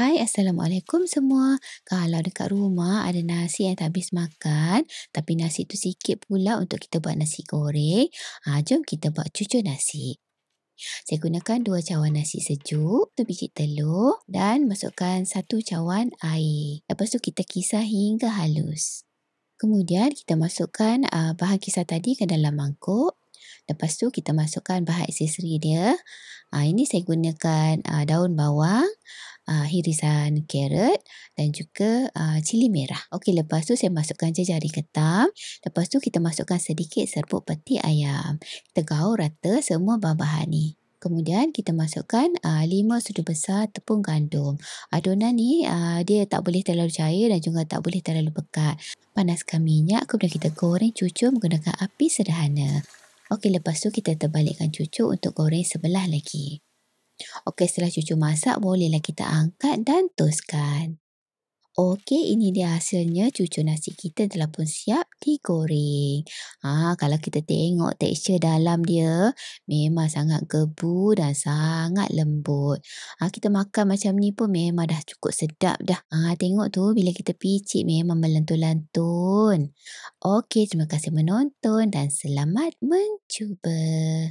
Hai, Assalamualaikum semua. Kalau dekat rumah ada nasi yang tak habis makan, tapi nasi tu sikit pula untuk kita buat nasi goreng, jom kita buat cucur nasi. Saya gunakan 2 cawan nasi sejuk, 1 biji telur dan masukkan 1 cawan air. Lepas tu kita kisar hingga halus. Kemudian kita masukkan bahan kisar tadi ke dalam mangkuk. Lepas tu kita masukkan bahan aksesori dia. Ini saya gunakan daun bawang, hirisan carrot dan juga cili merah. Okey, lepas tu saya masukkan je jari ketam. Lepas tu kita masukkan sedikit serbuk peti ayam. Kita gaul rata semua bahan-bahan ni. Kemudian kita masukkan 5 sudu besar tepung gandum. Adunan ni dia tak boleh terlalu cair dan juga tak boleh terlalu pekat. Panaskan minyak, kemudian kita goreng cucur menggunakan api sederhana. Okey, lepas tu kita terbalikkan cucur untuk goreng sebelah lagi. Okey, setelah cucur masak, bolehlah kita angkat dan toskan. Okey, ini dia hasilnya. Cucur nasi kita telah pun siap digoreng. Kalau kita tengok tekstur dalam dia, memang sangat gebu dan sangat lembut. Kita makan macam ni pun memang dah cukup sedap dah. Tengok tu, bila kita picit memang melantun-lantun. Okey, terima kasih menonton dan selamat mencuba.